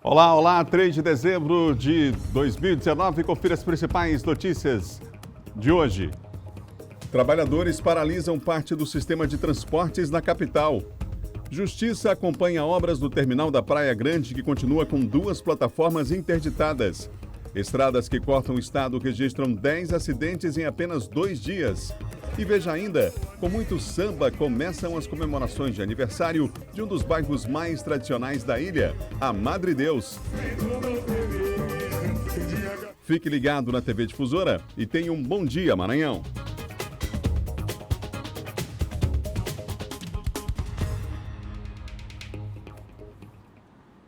Olá, olá, 3 de dezembro de 2019, confira as principais notícias de hoje. Trabalhadores paralisam parte do sistema de transportes na capital. Justiça acompanha obras do terminal da Praia Grande, que continua com 2 plataformas interditadas. Estradas que cortam o estado registram 10 acidentes em apenas 2 dias. E veja ainda, com muito samba, começam as comemorações de aniversário de um dos bairros mais tradicionais da ilha, a Madre Deus. Fique ligado na TV Difusora e tenha um bom dia, Maranhão.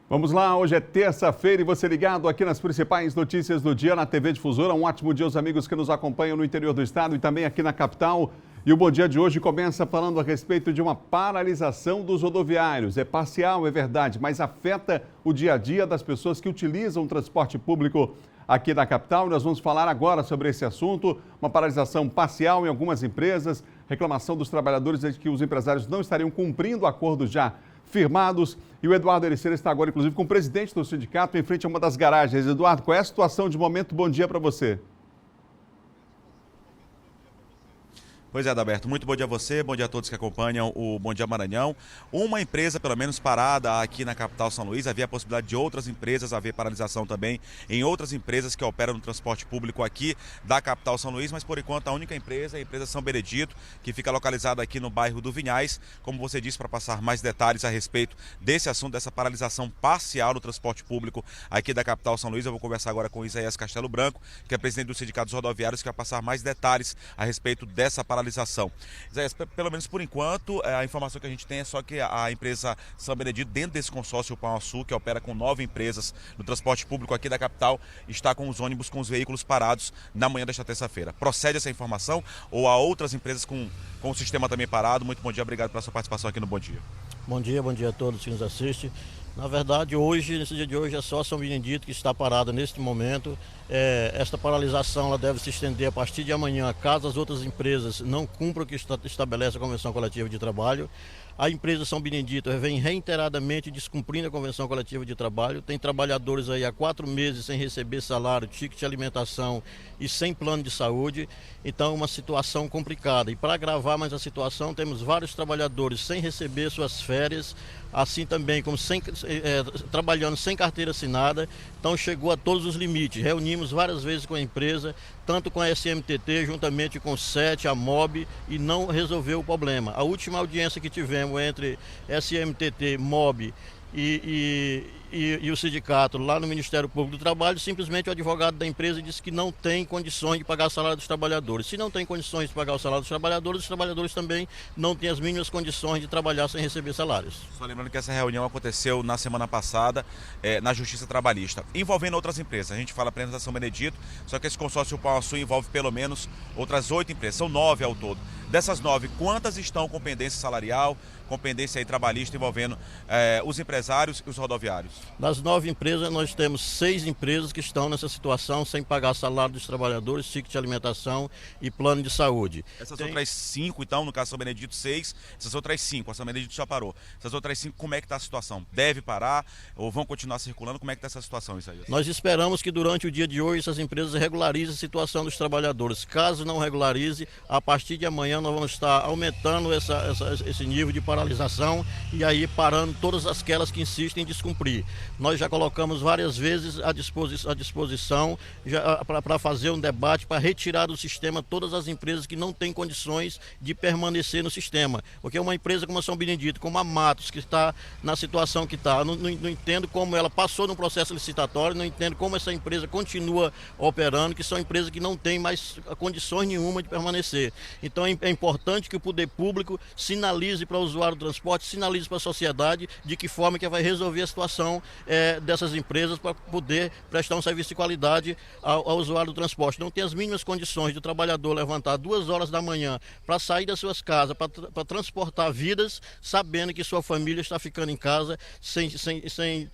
Vamos lá, hoje é terça-feira e você ligado aqui nas principais notícias do dia na TV Difusora. Um ótimo dia aos amigos que nos acompanham no interior do estado e também aqui na capital. E o Bom Dia de hoje começa falando a respeito de uma paralisação dos rodoviários. É parcial, é verdade, mas afeta o dia a dia das pessoas que utilizam o transporte público aqui na capital. Nós vamos falar agora sobre esse assunto, uma paralisação parcial em algumas empresas, reclamação dos trabalhadores de que os empresários não estariam cumprindo acordos já firmados. E o Eduardo Ericeira está agora, inclusive, com o presidente do sindicato em frente a uma das garagens. Eduardo, qual é a situação de momento? Bom dia para você. Pois é, Adalberto, muito bom dia a você, bom dia a todos que acompanham o Bom Dia Maranhão. Uma empresa, pelo menos, parada aqui na capital São Luís. Havia a possibilidade de outras empresas haver paralisação também em outras empresas que operam no transporte público aqui da capital São Luís, mas por enquanto a única empresa é a empresa São Benedito, que fica localizada aqui no bairro do Vinhais. Como você disse, para passar mais detalhes a respeito desse assunto, dessa paralisação parcial no transporte público aqui da capital São Luís, eu vou conversar agora com Isaías Castelo Branco, que é presidente do Sindicato dos Rodoviários, que vai passar mais detalhes a respeito dessa paralisação. Isaías, pelo menos por enquanto, a informação que a gente tem é só que a empresa São Benedito, dentro desse consórcio Pão Açul, que opera com 9 empresas no transporte público aqui da capital, está com os ônibus, com os veículos parados na manhã desta terça-feira. Procede essa informação ou há outras empresas com o sistema também parado? Muito bom dia, obrigado pela sua participação aqui no Bom Dia. Bom dia a todos que nos assistem. Na verdade, nesse dia de hoje, é só São Benedito que está parada neste momento. Esta paralisação ela deve se estender a partir de amanhã, caso as outras empresas não cumpram o que estabelece a Convenção Coletiva de Trabalho. A empresa São Benedito vem reiteradamente descumprindo a Convenção Coletiva de Trabalho. Tem trabalhadores aí há 4 meses sem receber salário, ticket de alimentação e sem plano de saúde. Então, uma situação complicada. E para agravar mais a situação, temos vários trabalhadores sem receber suas férias, assim também como trabalhando sem carteira assinada. Então, chegou a todos os limites. Reunimos várias vezes com a empresa, tanto com a SMTT, juntamente com o SET, a MOB, e não resolveu o problema. A última audiência que tivemos entre SMTT, MOB e o sindicato lá no Ministério Público do Trabalho, simplesmente o advogado da empresa disse que não tem condições de pagar o salário dos trabalhadores. Se não tem condições de pagar o salário dos trabalhadores, os trabalhadores também não têm as mínimas condições de trabalhar sem receber salários. Só lembrando que essa reunião aconteceu na semana passada na Justiça Trabalhista, envolvendo outras empresas. A gente fala apenas da São Benedito, só que esse consórcio Pão Açul envolve pelo menos outras 8 empresas, são 9 ao todo. Dessas 9, quantas estão com pendência salarial, com pendência aí trabalhista envolvendo os empresários e os rodoviários? Das 9 empresas, nós temos 6 empresas que estão nessa situação sem pagar salário dos trabalhadores, ticket de alimentação e plano de saúde. Essas outras 5, então, no caso São Benedito 6, essas outras 5, a São Benedito já parou. Essas outras 5, como é que está a situação? Deve parar ou vão continuar circulando? Como é que está essa situação, Isaías? Nós esperamos que durante o dia de hoje essas empresas regularizem a situação dos trabalhadores. Caso não regularize, a partir de amanhã nós vamos estar aumentando esse nível de paralisação e aí parando todas aquelas que insistem em descumprir. Nós já colocamos várias vezes à disposição para fazer um debate para retirar do sistema todas as empresas que não têm condições de permanecer no sistema. Porque uma empresa como a São Benedito, como a Matos, que está na situação que está, não entendo como ela passou no processo licitatório, não entendo como essa empresa continua operando, que são empresas que não têm mais condições nenhuma de permanecer. Então é importante que o poder público sinalize para o usuário do transporte, sinalize para a sociedade de que forma que vai resolver a situação dessas empresas para poder prestar um serviço de qualidade ao usuário do transporte. Não tem as mínimas condições do trabalhador levantar 2 horas da manhã para sair das suas casas, para transportar vidas, sabendo que sua família está ficando em casa sem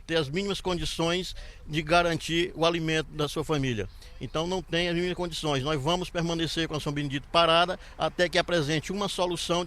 ter as mínimas condições de garantir o alimento da sua família. Então não tem as mínimas condições. Nós vamos permanecer com a São Benedito parada até que apresente uma solução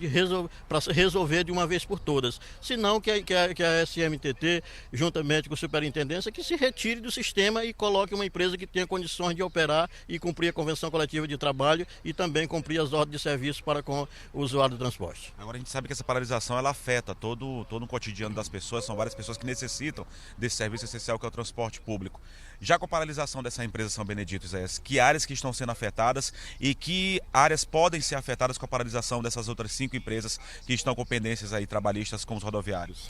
para resolver de uma vez por todas. Se não, que a SMTT, juntamente juntamente com a superintendência, que se retire do sistema e coloque uma empresa que tenha condições de operar e cumprir a convenção coletiva de trabalho e também cumprir as ordens de serviço para com o usuário do transporte. Agora a gente sabe que essa paralisação ela afeta todo o cotidiano das pessoas, são várias pessoas que necessitam desse serviço essencial que é o transporte público. Já com a paralisação dessa empresa São Benedito, Isaías, que áreas que estão sendo afetadas e que áreas podem ser afetadas com a paralisação dessas outras 5 empresas que estão com pendências aí trabalhistas com os rodoviários?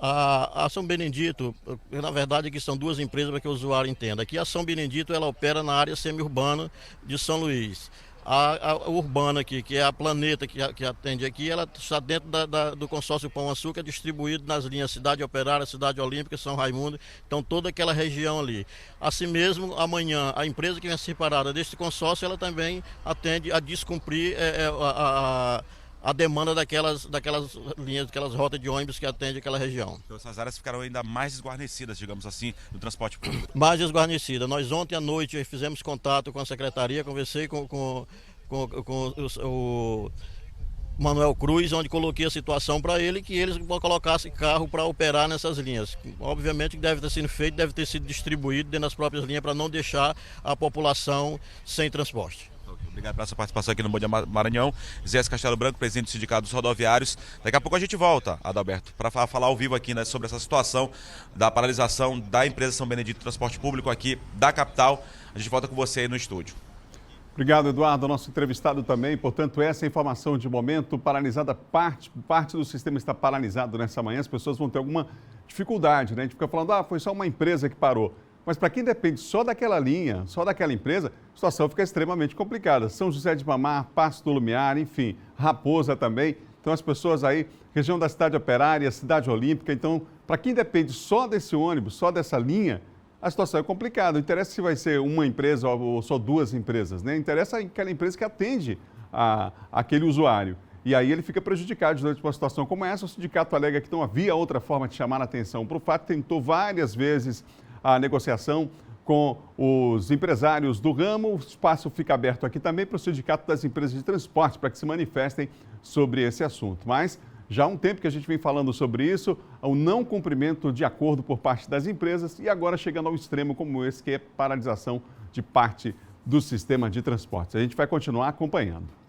A São Benedito, na verdade, aqui são 2 empresas para que o usuário entenda. Aqui a São Benedito ela opera na área semi-urbana de São Luís. A urbana aqui, que é a Planeta que atende aqui, ela está dentro do consórcio Pão Açúcar, distribuído nas linhas Cidade Operária, Cidade Olímpica, São Raimundo, então toda aquela região ali. Assim mesmo, amanhã, a empresa que vem separada deste consórcio, ela também atende a descumprir a demanda daquelas linhas, daquelas rotas de ônibus que atendem aquela região. Então essas áreas ficaram ainda mais desguarnecidas, digamos assim, no transporte público. Mais desguarnecida. Nós ontem à noite fizemos contato com a secretaria, conversei com o Manuel Cruz, onde coloquei a situação para ele, que eles colocassem carro para operar nessas linhas. Obviamente que deve ter sido feito, deve ter sido distribuído dentro das próprias linhas para não deixar a população sem transporte. Obrigado pela sua participação aqui no Bom Dia Maranhão. Zé Castelo Branco, presidente do Sindicato dos Rodoviários. Daqui a pouco a gente volta, Adalberto, para falar ao vivo aqui, né, sobre essa situação da paralisação da empresa São Benedito Transporte Público aqui da capital. A gente volta com você aí no estúdio. Obrigado, Eduardo. Nosso entrevistado também. Portanto, essa informação de momento, paralisada, parte do sistema está paralisado nessa manhã. As pessoas vão ter alguma dificuldade, né? A gente fica falando, foi só uma empresa que parou. Mas para quem depende só daquela linha, só daquela empresa, a situação fica extremamente complicada. São José de Mamar, Passo do Lumiar, enfim, Raposa também. Então as pessoas aí, região da Cidade Operária, Cidade Olímpica. Então, para quem depende só desse ônibus, só dessa linha, a situação é complicada. Não interessa se vai ser uma empresa ou só 2 empresas, né? Interessa aquela empresa que atende aquele usuário. E aí ele fica prejudicado durante uma situação como essa. O sindicato alega que não havia outra forma de chamar a atenção para o fato, tentou várias vezes a negociação com os empresários do ramo. O espaço fica aberto aqui também para o Sindicato das Empresas de Transporte, para que se manifestem sobre esse assunto. Mas já há um tempo que a gente vem falando sobre isso, o não cumprimento de acordo por parte das empresas e agora chegando ao extremo como esse, que é paralisação de parte do sistema de transportes. A gente vai continuar acompanhando.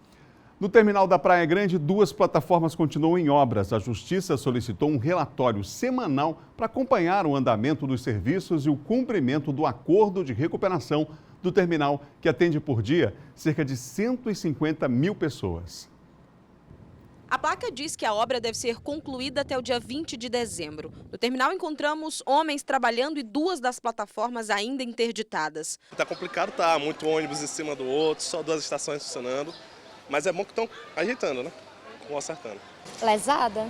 No terminal da Praia Grande, 2 plataformas continuam em obras. A Justiça solicitou um relatório semanal para acompanhar o andamento dos serviços e o cumprimento do acordo de recuperação do terminal, que atende por dia cerca de 150 mil pessoas. A placa diz que a obra deve ser concluída até o dia 20 de dezembro. No terminal encontramos homens trabalhando e 2 das plataformas ainda interditadas. Está complicado, tá muito ônibus em cima do outro, só 2 estações funcionando. Mas é bom que estão ajeitando, né? Consertando. Lesada,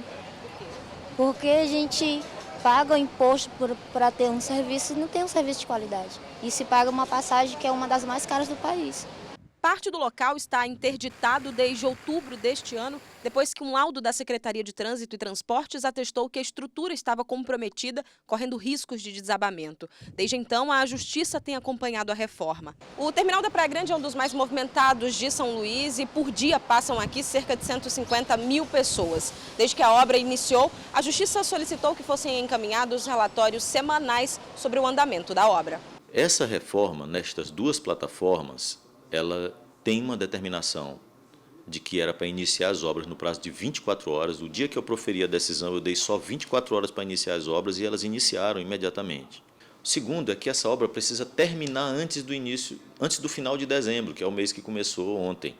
porque a gente paga o imposto para ter um serviço e não tem um serviço de qualidade. E se paga uma passagem que é uma das mais caras do país. Parte do local está interditado desde outubro deste ano, depois que um laudo da Secretaria de Trânsito e Transportes atestou que a estrutura estava comprometida, correndo riscos de desabamento. Desde então, a Justiça tem acompanhado a reforma. O terminal da Praia Grande é um dos mais movimentados de São Luís e por dia passam aqui cerca de 150 mil pessoas. Desde que a obra iniciou, a Justiça solicitou que fossem encaminhados relatórios semanais sobre o andamento da obra. Essa reforma, nestas 2 plataformas, ela tem uma determinação de que era para iniciar as obras no prazo de 24 horas. O dia que eu proferi a decisão, eu dei só 24 horas para iniciar as obras e elas iniciaram imediatamente. O segundo é que essa obra precisa terminar antes do final de dezembro, que é o mês que começou ontem.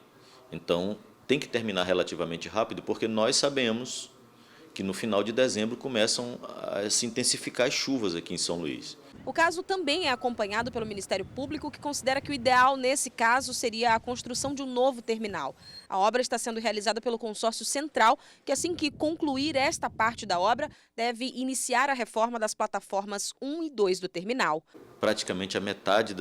Então, tem que terminar relativamente rápido, porque nós sabemos que no final de dezembro começam a se intensificar as chuvas aqui em São Luís. O caso também é acompanhado pelo Ministério Público, que considera que o ideal nesse caso seria a construção de um novo terminal. A obra está sendo realizada pelo consórcio central, que assim que concluir esta parte da obra, deve iniciar a reforma das plataformas 1 e 2 do terminal. Praticamente a metade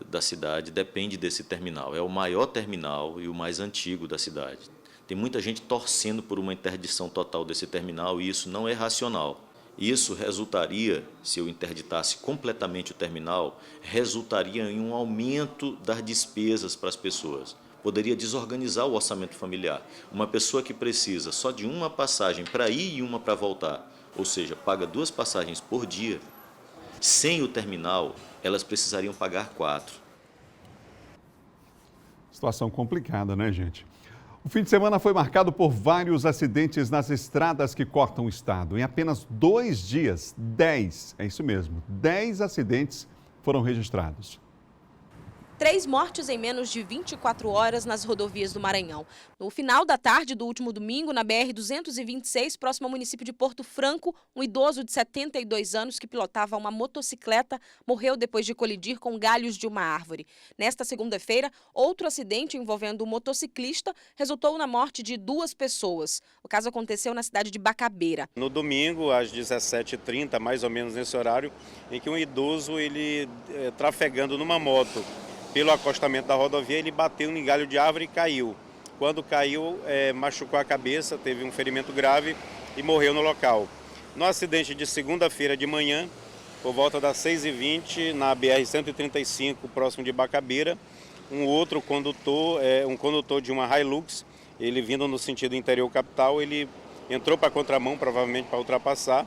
da cidade depende desse terminal. É o maior terminal e o mais antigo da cidade. Tem muita gente torcendo por uma interdição total desse terminal e isso não é racional. Isso resultaria, se eu interditasse completamente o terminal, resultaria em um aumento das despesas para as pessoas. Poderia desorganizar o orçamento familiar. Uma pessoa que precisa só de uma passagem para ir e uma para voltar, ou seja, paga 2 passagens por dia, Sem o terminal, elas precisariam pagar 4. Situação complicada, né, gente? O fim de semana foi marcado por vários acidentes nas estradas que cortam o estado. Em apenas 2 dias, 10, é isso mesmo, 10 acidentes foram registrados. 3 mortes em menos de 24 horas nas rodovias do Maranhão. No final da tarde do último domingo, na BR-226, próximo ao município de Porto Franco, um idoso de 72 anos que pilotava uma motocicleta morreu depois de colidir com galhos de uma árvore. Nesta segunda-feira, outro acidente envolvendo um motociclista resultou na morte de 2 pessoas. O caso aconteceu na cidade de Bacabeira. No domingo, às 17h30, mais ou menos nesse horário, em que um idoso, trafegando numa moto, pelo acostamento da rodovia, ele bateu em galho de árvore e caiu. Quando caiu, machucou a cabeça, teve um ferimento grave e morreu no local. No acidente de segunda-feira de manhã, por volta das 6h20, na BR-135, próximo de Bacabeira, um outro condutor, um condutor de uma Hilux, ele vindo no sentido interior capital, ele entrou para a contramão, provavelmente para ultrapassar,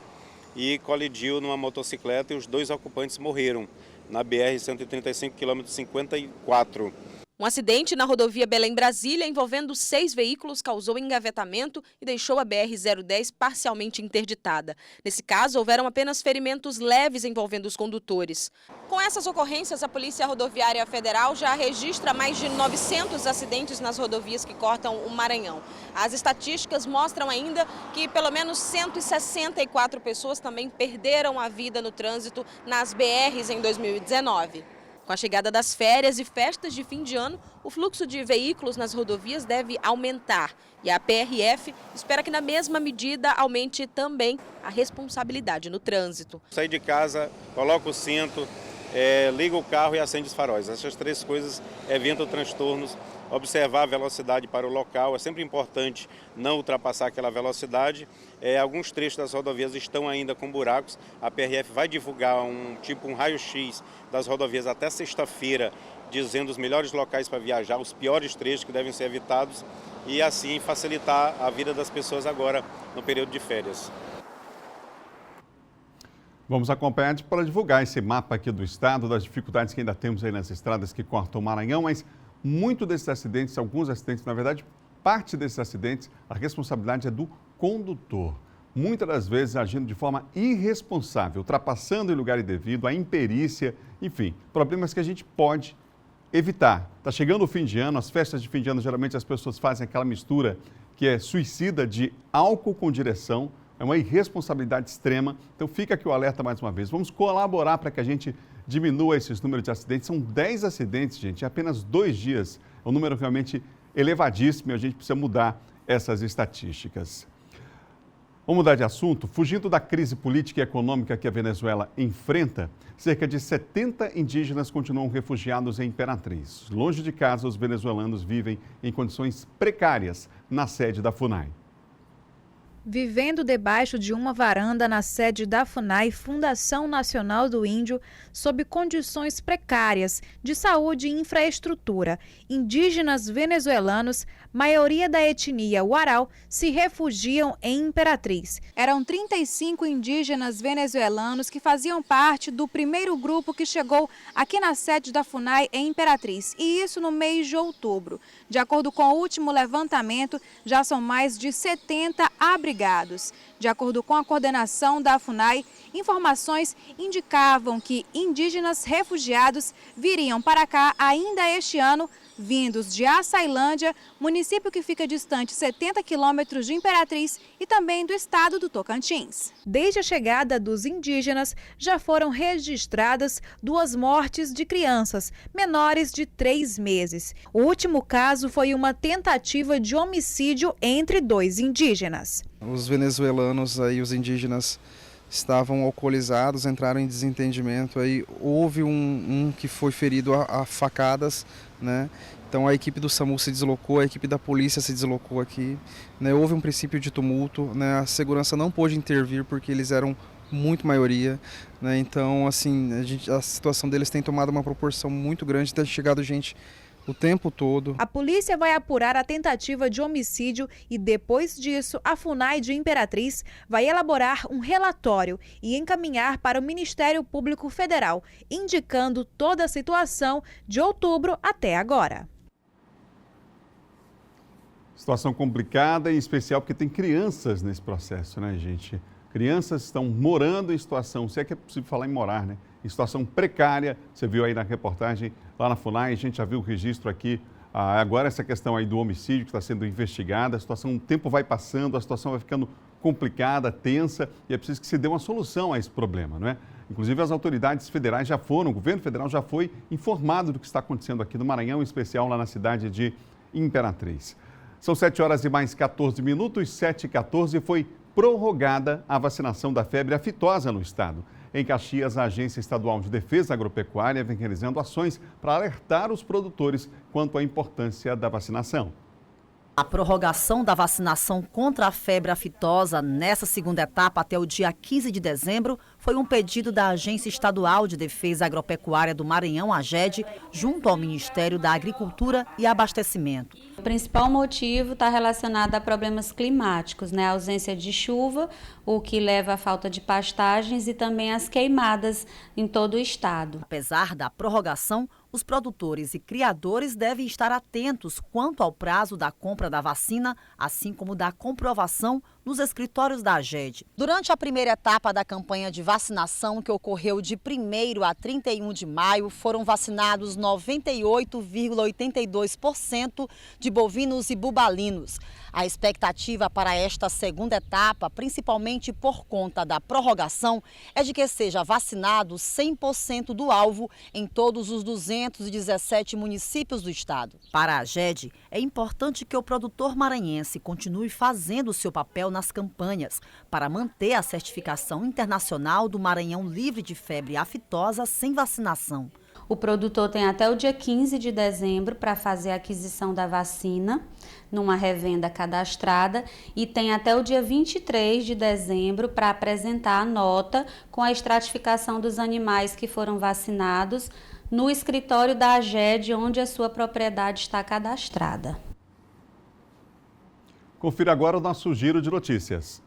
e colidiu numa motocicleta e os 2 ocupantes morreram na BR-135, quilômetro 54. Um acidente na rodovia Belém-Brasília envolvendo 6 veículos causou engavetamento e deixou a BR-010 parcialmente interditada. Nesse caso, houveram apenas ferimentos leves envolvendo os condutores. Com essas ocorrências, a Polícia Rodoviária Federal já registra mais de 900 acidentes nas rodovias que cortam o Maranhão. As estatísticas mostram ainda que pelo menos 164 pessoas também perderam a vida no trânsito nas BRs em 2019. Com a chegada das férias e festas de fim de ano, o fluxo de veículos nas rodovias deve aumentar. E a PRF espera que, na mesma medida, aumente também a responsabilidade no trânsito. Sai de casa, coloca o cinto, liga o carro e acende os faróis. Essas 3 coisas evitam transtornos. Observar a velocidade para o local, é sempre importante não ultrapassar aquela velocidade. Alguns trechos das rodovias estão ainda com buracos. A PRF vai divulgar um raio-x das rodovias até sexta-feira, dizendo os melhores locais para viajar, os piores trechos que devem ser evitados e assim facilitar a vida das pessoas agora no período de férias. Vamos acompanhar para divulgar esse mapa aqui do estado, das dificuldades que ainda temos aí nas estradas que cortam o Maranhão, mas muito desses acidentes, alguns acidentes, na verdade, parte desses acidentes, a responsabilidade é do condutor. Muitas das vezes agindo de forma irresponsável, ultrapassando em lugar indevido, a imperícia, enfim, problemas que a gente pode evitar. Está chegando o fim de ano, as festas de fim de ano, geralmente as pessoas fazem aquela mistura que é suicida de álcool com direção, é uma irresponsabilidade extrema. Então fica aqui o alerta mais uma vez. Vamos colaborar para que a gente diminua esses números de acidentes. São 10 acidentes, gente, em apenas 2 dias. É um número realmente elevadíssimo e a gente precisa mudar essas estatísticas. Vamos mudar de assunto? Fugindo da crise política e econômica que a Venezuela enfrenta, cerca de 70 indígenas continuam refugiados em Imperatriz. Longe de casa, os venezuelanos vivem em condições precárias na sede da FUNAI. Vivendo debaixo de uma varanda na sede da FUNAI, Fundação Nacional do Índio, sob condições precárias de saúde e infraestrutura, indígenas venezuelanos, maioria da etnia Uarau, se refugiam em Imperatriz. Eram 35 indígenas venezuelanos que faziam parte do primeiro grupo que chegou aqui na sede da FUNAI em Imperatriz, e isso no mês de outubro. De acordo com o último levantamento, já são mais de 70 abrigados. De acordo com a coordenação da FUNAI, informações indicavam que indígenas refugiados viriam para cá ainda este ano, vindos de Açailândia, município que fica distante 70 quilômetros de Imperatriz e também do estado do Tocantins. Desde a chegada dos indígenas, já foram registradas 2 mortes de crianças menores de 3 meses. O último caso foi uma tentativa de homicídio entre 2 indígenas. Os venezuelanos, aí, os indígenas, estavam alcoolizados, entraram em desentendimento. Aí houve um que foi ferido a facadas, né? Então a equipe do SAMU se deslocou, a equipe da polícia se deslocou aqui, né? Houve um princípio de tumulto, né? A segurança não pôde intervir porque eles eram muito maioria, né? Então assim, a situação deles tem tomado uma proporção muito grande, tem chegado gente o tempo todo. A polícia vai apurar a tentativa de homicídio e, depois disso, a FUNAI de Imperatriz vai elaborar um relatório e encaminhar para o Ministério Público Federal, indicando toda a situação de outubro até agora. Situação complicada, em especial porque tem crianças nesse processo, né, gente? Crianças estão morando em situação, se é que é possível falar em morar, né? Em situação precária. Você viu aí na reportagem lá na FUNAI, a gente já viu o registro aqui. Agora essa questão aí do homicídio que está sendo investigada, a situação, o tempo vai passando, a situação vai ficando complicada, tensa, e é preciso que se dê uma solução a esse problema, não é? Inclusive as autoridades federais já foram, o governo federal já foi informado do que está acontecendo aqui no Maranhão, em especial lá na cidade de Imperatriz. São 7 horas e mais 14 minutos, 7h14, foi prorrogada a vacinação da febre aftosa no estado. Em Caxias, a Agência Estadual de Defesa Agropecuária vem realizando ações para alertar os produtores quanto à importância da vacinação. A prorrogação da vacinação contra a febre aftosa nessa segunda etapa até o dia 15 de dezembro foi um pedido da Agência Estadual de Defesa Agropecuária do Maranhão, AGED, junto ao Ministério da Agricultura e Abastecimento. O principal motivo está relacionado a problemas climáticos, né? A ausência de chuva, o que leva à falta de pastagens e também as queimadas em todo o estado. Apesar da prorrogação, os produtores e criadores devem estar atentos quanto ao prazo da compra da vacina, assim como da comprovação nos escritórios da AGED. Durante a primeira etapa da campanha de vacinação, que ocorreu de 1º a 31 de maio, foram vacinados 98,82% de bovinos e bubalinos. A expectativa para esta segunda etapa, principalmente por conta da prorrogação, é de que seja vacinado 100% do alvo em todos os 217 municípios do estado. Para a AGED, é importante que o produtor maranhense continue fazendo o seu papel nas campanhas para manter a certificação internacional do Maranhão livre de febre aftosa sem vacinação. O produtor tem até o dia 15 de dezembro para fazer a aquisição da vacina numa revenda cadastrada e tem até o dia 23 de dezembro para apresentar a nota com a estratificação dos animais que foram vacinados no escritório da AGED, onde a sua propriedade está cadastrada. Confira agora o nosso giro de notícias.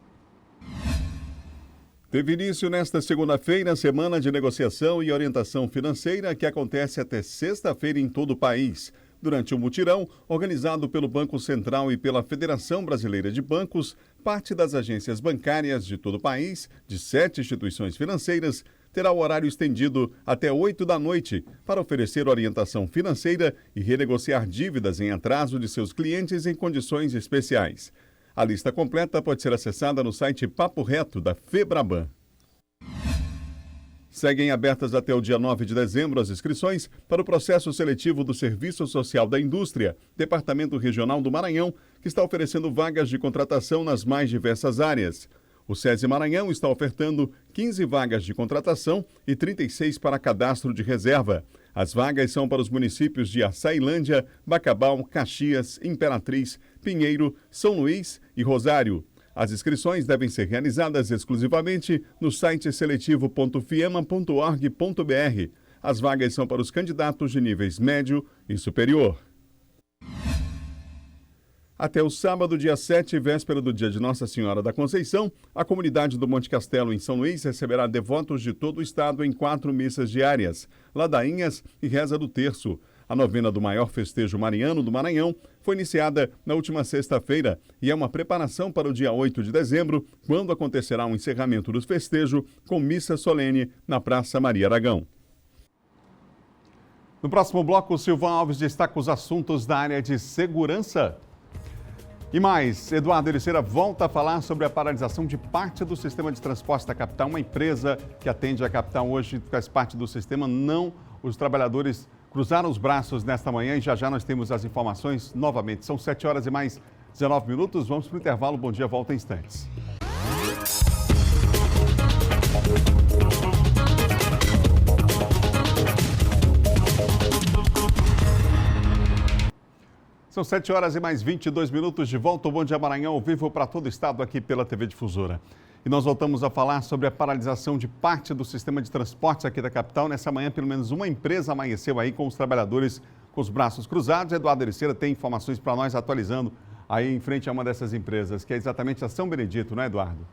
Teve início nesta segunda-feira a Semana de Negociação e Orientação Financeira, que acontece até sexta-feira em todo o país. Durante o mutirão, organizado pelo Banco Central e pela Federação Brasileira de Bancos, parte das agências bancárias de todo o país, de 7 instituições financeiras, terá o horário estendido até 8 da noite para oferecer orientação financeira e renegociar dívidas em atraso de seus clientes em condições especiais. A lista completa pode ser acessada no site Papo Reto da Febraban. Seguem abertas até o dia 9 de dezembro as inscrições para o processo seletivo do Serviço Social da Indústria, Departamento Regional do Maranhão, que está oferecendo vagas de contratação nas mais diversas áreas. O SESI Maranhão está ofertando 15 vagas de contratação e 36 para cadastro de reserva. As vagas são para os municípios de Açailândia, Bacabal, Caxias, Imperatriz, Pinheiro, São Luís e Rosário. As inscrições devem ser realizadas exclusivamente no site seletivo.fiema.org.br. As vagas são para os candidatos de níveis médio e superior. Até o sábado, dia 7, véspera do dia de Nossa Senhora da Conceição, a comunidade do Monte Castelo, em São Luís, receberá devotos de todo o estado em 4 missas diárias, ladainhas e reza do terço. A novena do maior festejo mariano do Maranhão foi iniciada na última sexta-feira e é uma preparação para o dia 8 de dezembro, quando acontecerá o encerramento do festejo com missa solene na Praça Maria Aragão. No próximo bloco, o Silvão Alves destaca os assuntos da área de segurança. E mais, Eduardo Ericeira volta a falar sobre a paralisação de parte do sistema de transporte da capital. Uma empresa que atende a capital hoje faz parte do sistema. Os trabalhadores cruzaram os braços nesta manhã e já nós temos as informações novamente. São 7 horas e mais 19 minutos. Vamos para o intervalo. Bom dia, volta em instantes. São 7 horas e mais 22 minutos de volta. O Bom Dia Maranhão ao vivo para todo o estado aqui pela TV Difusora. E nós voltamos a falar sobre a paralisação de parte do sistema de transportes aqui da capital. Nessa manhã, pelo menos uma empresa amanheceu aí com os trabalhadores com os braços cruzados. Eduardo Ericeira tem informações para nós, atualizando aí em frente a uma dessas empresas, que é exatamente a São Benedito, não é, Eduardo?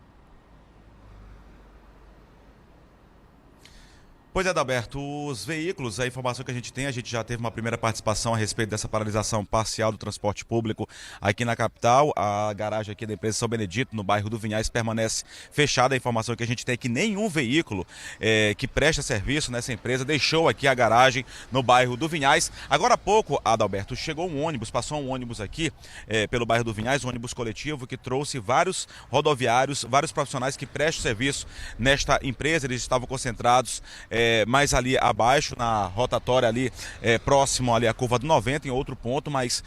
Pois é, Adalberto, os veículos, a informação que a gente já teve uma primeira participação a respeito dessa paralisação parcial do transporte público aqui na capital. A garagem aqui da empresa São Benedito, no bairro do Vinhais, permanece fechada. A informação que a gente tem é que nenhum veículo que presta serviço nessa empresa deixou aqui a garagem no bairro do Vinhais. Agora há pouco, Adalberto, chegou um ônibus, passou um ônibus aqui pelo bairro do Vinhais, um ônibus coletivo que trouxe vários rodoviários, vários profissionais que prestam serviço nesta empresa. Eles estavam concentrados mais ali abaixo, na rotatória ali, próximo ali à curva do 90, em outro ponto, mas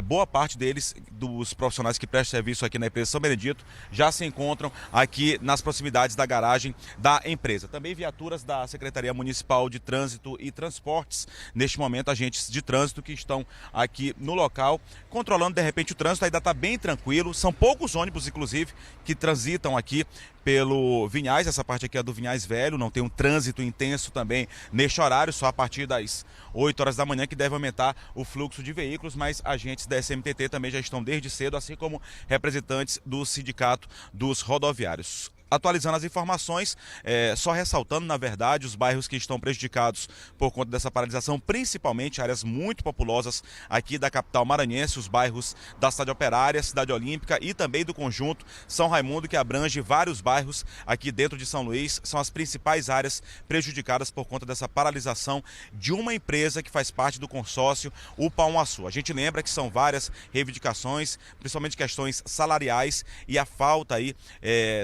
boa parte deles, dos profissionais que prestam serviço aqui na empresa São Benedito, já se encontram aqui nas proximidades da garagem da empresa. Também viaturas da Secretaria Municipal de Trânsito e Transportes, neste momento agentes de trânsito que estão aqui no local, controlando de repente o trânsito. Ainda está bem tranquilo, são poucos ônibus inclusive que transitam aqui pelo Vinhais. Essa parte aqui é do Vinhais Velho, não tem um trânsito intenso também neste horário, só a partir das 8 horas da manhã que deve aumentar o fluxo de veículos, mas agentes da SMTT também já estão desde cedo, assim como representantes do Sindicato dos Rodoviários. Atualizando as informações, só ressaltando, na verdade, os bairros que estão prejudicados por conta dessa paralisação, principalmente áreas muito populosas aqui da capital maranhense, os bairros da Cidade Operária, Cidade Olímpica e também do conjunto São Raimundo, que abrange vários bairros aqui dentro de São Luís, são as principais áreas prejudicadas por conta dessa paralisação de uma empresa que faz parte do consórcio, o Pão Açu. A gente lembra que são várias reivindicações, principalmente questões salariais e a falta aí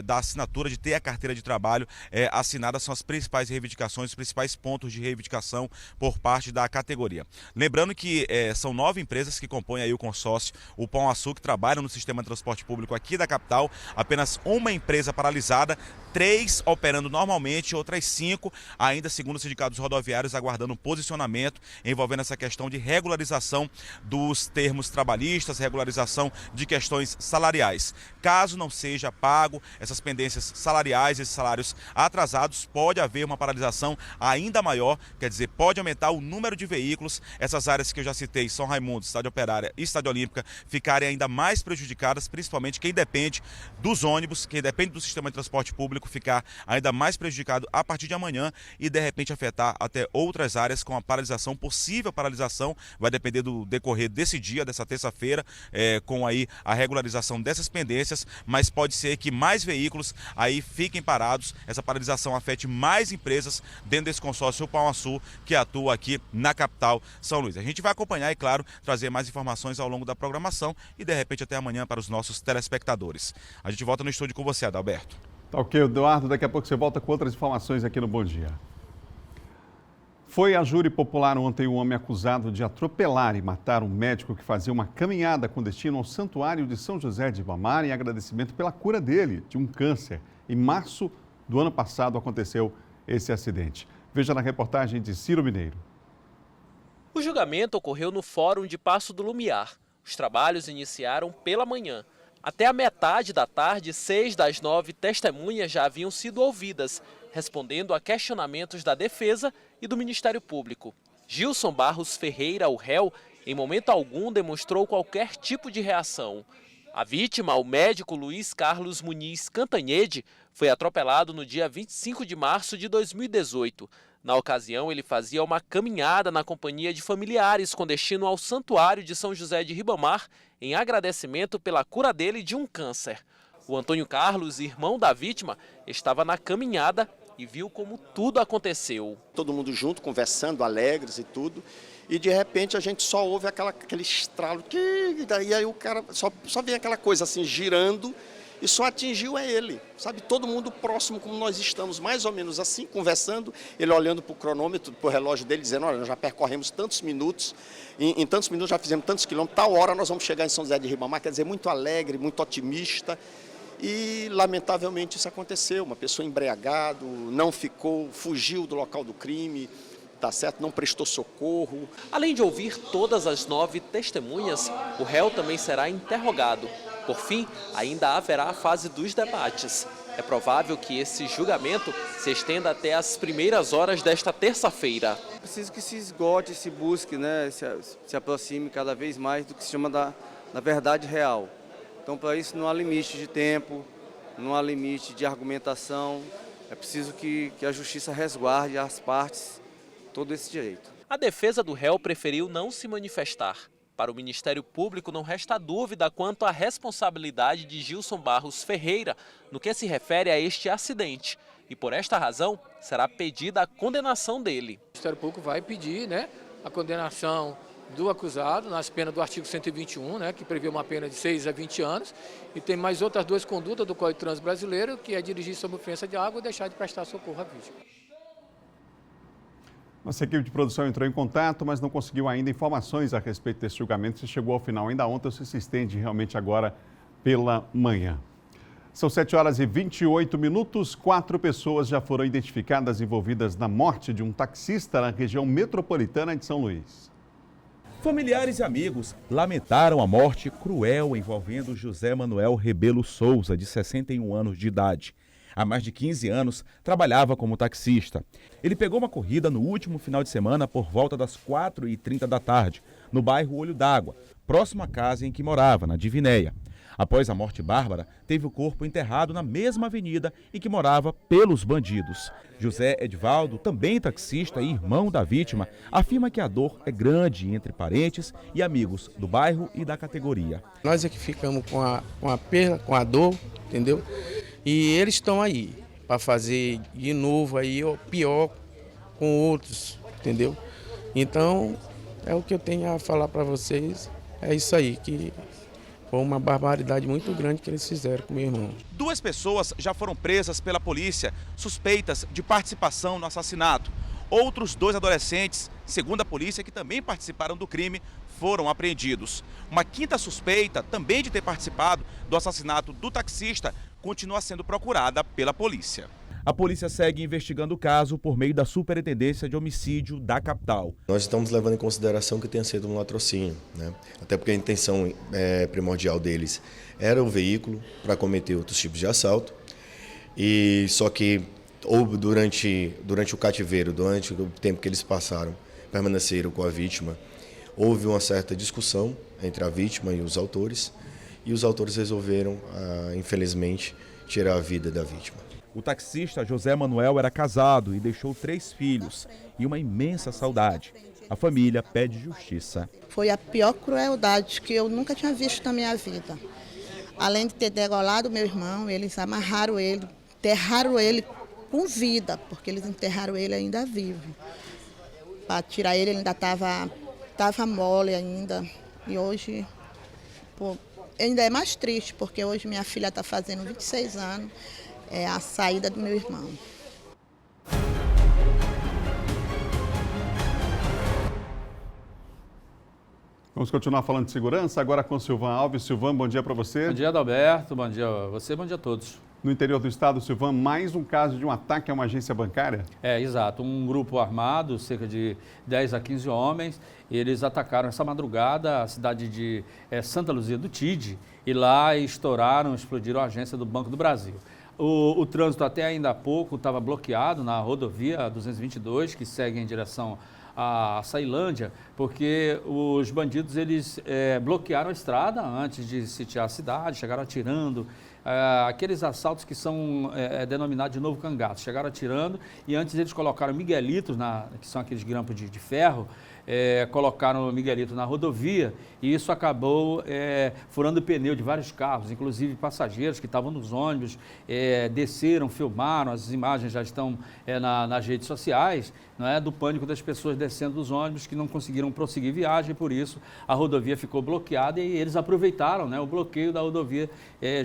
da assinatura de ter a carteira de trabalho assinada, são as principais reivindicações, os principais pontos de reivindicação por parte da categoria. Lembrando que são 9 empresas que compõem aí o consórcio, o Pão Açu, que trabalham no sistema de transporte público aqui da capital, apenas uma empresa paralisada, 3 operando normalmente, outras 5 ainda, segundo os sindicatos rodoviários, aguardando um posicionamento envolvendo essa questão de regularização dos termos trabalhistas, regularização de questões salariais. Caso não seja pago essas pendências salariais, esses salários atrasados, pode haver uma paralisação ainda maior, quer dizer, pode aumentar o número de veículos. Essas áreas que eu já citei, São Raimundo, Cidade Operária e Cidade Olímpica, ficarem ainda mais prejudicadas, principalmente quem depende dos ônibus, quem depende do sistema de transporte público, ficar ainda mais prejudicado a partir de amanhã e de repente afetar até outras áreas com a paralisação, possível paralisação, vai depender do decorrer desse dia, dessa terça-feira, com aí a regularização dessas pendências, mas pode ser que mais veículos aí fiquem parados, essa paralisação afete mais empresas dentro desse consórcio, o Pão Açu, que atua aqui na capital São Luís. A gente vai acompanhar e, claro, trazer mais informações ao longo da programação e de repente até amanhã para os nossos telespectadores. A gente volta no estúdio com você, Adalberto. Tá ok, Eduardo, daqui a pouco você volta com outras informações aqui no Bom Dia. Foi a júri popular ontem um homem acusado de atropelar e matar um médico que fazia uma caminhada com destino ao Santuário de São José de Ribamar em agradecimento pela cura dele de um câncer. Em março do ano passado aconteceu esse acidente. Veja na reportagem de Ciro Mineiro. O julgamento ocorreu no Fórum de Passo do Lumiar. Os trabalhos iniciaram pela manhã. Até a metade da tarde, 6 das 9 testemunhas já haviam sido ouvidas, respondendo a questionamentos da defesa e do Ministério Público. Gilson Barros Ferreira, o réu, em momento algum demonstrou qualquer tipo de reação. A vítima, o médico Luiz Carlos Muniz Cantanhede, foi atropelado no dia 25 de março de 2018. Na ocasião, ele fazia uma caminhada na companhia de familiares com destino ao Santuário de São José de Ribamar, em agradecimento pela cura dele de um câncer. O Antônio Carlos, irmão da vítima, estava na caminhada e viu como tudo aconteceu. Todo mundo junto, conversando, alegres e tudo. E de repente a gente só ouve aquele estralo, e aí o cara só vê aquela coisa assim girando e só atingiu ele, sabe? Todo mundo próximo, como nós estamos, mais ou menos assim, conversando, ele olhando para o cronômetro, para o relógio dele, dizendo, olha, nós já percorremos tantos minutos, em tantos minutos já fizemos tantos quilômetros, tal hora nós vamos chegar em São José de Ribamar, quer dizer, muito alegre, muito otimista. E, lamentavelmente, isso aconteceu, uma pessoa embriagada, não ficou, fugiu do local do crime, tá certo? Não prestou socorro. Além de ouvir todas as 9 testemunhas, o réu também será interrogado. Por fim, ainda haverá a fase dos debates. É É provável que esse julgamento se estenda até as primeiras horas desta terça-feira. Preciso que se esgote, se busque, né, se aproxime cada vez mais do que se chama da verdade real. Então, para isso não há limite de tempo, não há limite de argumentação. É preciso que a justiça resguarde às partes todo esse direito. A defesa do réu preferiu não se manifestar. Para o Ministério Público não resta dúvida quanto à responsabilidade de Gilson Barros Ferreira no que se refere a este acidente. E por esta razão, será pedida a condenação dele. O Ministério Público vai pedir, a condenação do acusado nas penas do artigo 121, que prevê uma pena de 6 a 20 anos. E tem mais outras duas condutas do Código de Trânsito Brasileiro, que é dirigir sob ofensa de água e deixar de prestar socorro à vítima. Nossa equipe de produção entrou em contato, mas não conseguiu ainda informações a respeito desse julgamento. Se chegou ao final ainda ontem ou se estende realmente agora pela manhã. São 7h28. 4 pessoas já foram identificadas envolvidas na morte de um taxista na região metropolitana de São Luís. Familiares e amigos lamentaram a morte cruel envolvendo José Manuel Rebelo Souza, de 61 anos de idade. Há mais de 15 anos, trabalhava como taxista. Ele pegou uma corrida no último final de semana por volta das 4h30 da tarde, no bairro Olho d'Água, próximo à casa em que morava, na Divinéia. Após a morte bárbara, teve o corpo enterrado na mesma avenida em que morava pelos bandidos. José Edvaldo, também taxista e irmão da vítima, afirma que a dor é grande entre parentes e amigos do bairro e da categoria. Nós é que ficamos com a perda, com a dor, entendeu? E eles estão aí para fazer de novo aí o pior com outros, entendeu? Então, é o que eu tenho a falar para vocês, é isso aí, que foi uma barbaridade muito grande que eles fizeram com meu irmão. 2 pessoas já foram presas pela polícia, suspeitas de participação no assassinato. Outros 2 adolescentes, segundo a polícia, que também participaram do crime, foram apreendidos. Uma 5ª suspeita, também de ter participado do assassinato do taxista, continua sendo procurada pela polícia. A polícia segue investigando o caso por meio da Superintendência de Homicídio da capital. Nós estamos levando em consideração que tenha sido um latrocínio, até porque a intenção primordial deles era o veículo para cometer outros tipos de assalto. E só que houve durante o cativeiro, durante o tempo que eles permaneceram com a vítima, houve uma certa discussão entre a vítima e os autores resolveram, infelizmente, tirar a vida da vítima. O taxista José Manuel era casado e deixou 3 filhos e uma imensa saudade. A família pede justiça. Foi a pior crueldade que eu nunca tinha visto na minha vida. Além de ter degolado meu irmão, eles amarraram ele, enterraram ele com vida, porque eles enterraram ele ainda vivo. Para tirar ele ainda estava mole ainda. E hoje, ainda é mais triste, porque hoje minha filha está fazendo 26 anos. É a saída do meu irmão. Vamos continuar falando de segurança, agora com o Silvan Alves. Silvan, bom dia para você. Bom dia, Adalberto. Bom dia a você, bom dia a todos. No interior do estado, Silvan, mais um caso de um ataque a uma agência bancária? Exato. Um grupo armado, cerca de 10 a 15 homens, eles atacaram essa madrugada a cidade de Santa Luzia do Tide e lá explodiram a agência do Banco do Brasil. O trânsito até ainda há pouco estava bloqueado na rodovia 222, que segue em direção a Ceilândia, porque os bandidos bloquearam a estrada antes de sitiar a cidade, chegaram atirando. Aqueles assaltos que são denominados de novo cangaço, chegaram atirando e antes eles colocaram miguelitos, que são aqueles grampos de ferro, colocaram o miguelito na rodovia e isso acabou furando o pneu de vários carros, inclusive passageiros que estavam nos ônibus, desceram, filmaram, as imagens já estão nas redes sociais, do pânico das pessoas descendo dos ônibus que não conseguiram prosseguir viagem, por isso a rodovia ficou bloqueada e eles aproveitaram o bloqueio da rodovia,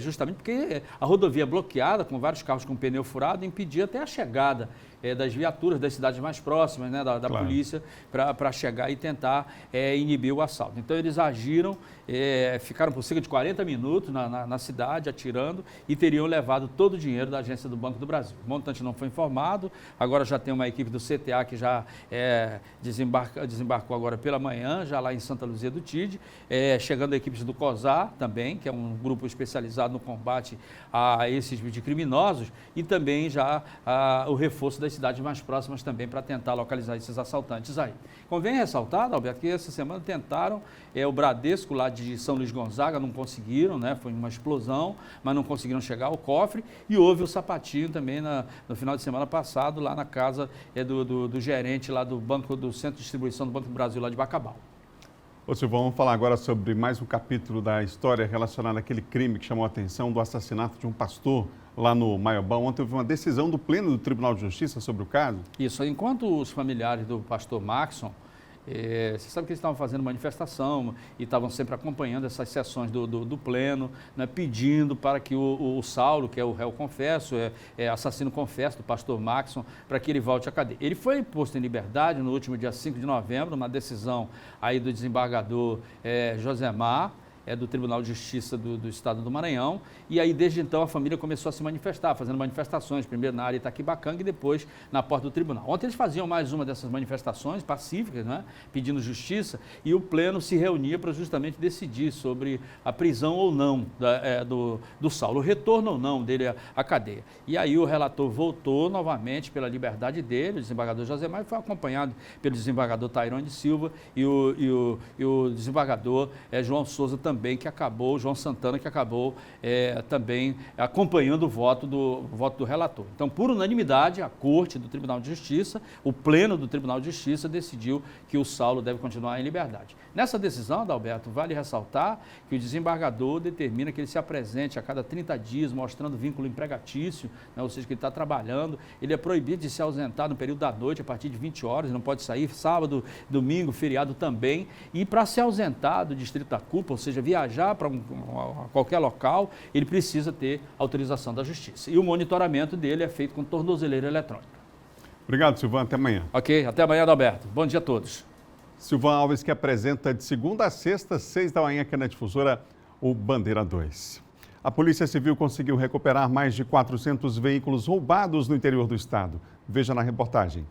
justamente porque a rodovia bloqueada, com vários carros com pneu furado, impedia até a chegada das viaturas das cidades mais próximas, da claro. Polícia, para chegar e tentar inibir o assalto. Então eles agiram, ficaram por cerca de 40 minutos na cidade atirando e teriam levado todo o dinheiro da agência do Banco do Brasil. O montante não foi informado, agora já tem uma equipe do CTA que já desembarcou agora pela manhã, já lá em Santa Luzia do Tide, chegando equipes do COSAR também, que é um grupo especializado no combate combate a esses tipos de criminosos e também já o reforço das cidades mais próximas também para tentar localizar esses assaltantes aí. Convém ressaltar, Alberto, que essa semana tentaram o Bradesco lá de São Luís Gonzaga, não conseguiram, né? Foi uma explosão, mas não conseguiram chegar ao cofre, e houve o sapatinho também no final de semana passado lá na casa do gerente lá do Centro de Distribuição do Banco do Brasil lá de Bacabal. Ô Silvão, vamos falar agora sobre mais um capítulo da história relacionada àquele crime que chamou a atenção do assassinato de um pastor lá no Maiobá. Ontem houve uma decisão do Pleno do Tribunal de Justiça sobre o caso. Isso, enquanto os familiares do pastor Maxson, você sabe que eles estavam fazendo manifestação e estavam sempre acompanhando essas sessões do Pleno, né, pedindo para que o Saulo, que é o réu confesso, assassino confesso do pastor Maxson, para que ele volte à cadeia. Ele foi posto em liberdade no último dia 5 de novembro, uma decisão aí do desembargador Josemar, do Tribunal de Justiça do Estado do Maranhão, e aí desde então a família começou a se manifestar, fazendo manifestações, primeiro na área Itaquibacanga e depois na porta do tribunal. Ontem eles faziam mais uma dessas manifestações pacíficas, né, pedindo justiça, e o Pleno se reunia para justamente decidir sobre a prisão ou não do Saulo, o retorno ou não dele à cadeia. E aí o relator voltou novamente pela liberdade dele, o desembargador Josemar, e foi acompanhado pelo desembargador Tairone Silva e o desembargador João Souza também, João Santana, que acabou também acompanhando o voto do relator. Então, por unanimidade, a Corte do Tribunal de Justiça, o Pleno do Tribunal de Justiça decidiu que o Saulo deve continuar em liberdade. Nessa decisão, Adalberto, vale ressaltar que o desembargador determina que ele se apresente a cada 30 dias, mostrando vínculo empregatício, né, ou seja, que ele está trabalhando. Ele é proibido de se ausentar no período da noite, a partir de 20 horas, não pode sair sábado, domingo, feriado também. E para se ausentar do distrito da culpa, ou seja, viajar para qualquer local, ele precisa ter autorização da Justiça. E o monitoramento dele é feito com tornozeleira eletrônica. Obrigado, Silvão. Até amanhã. Ok, até amanhã, Adalberto. Bom dia a todos. Silvão Alves, que apresenta de segunda a sexta, 6 da manhã, aqui na Difusora, o Bandeira 2. A Polícia Civil conseguiu recuperar mais de 400 veículos roubados no interior do estado. Veja na reportagem.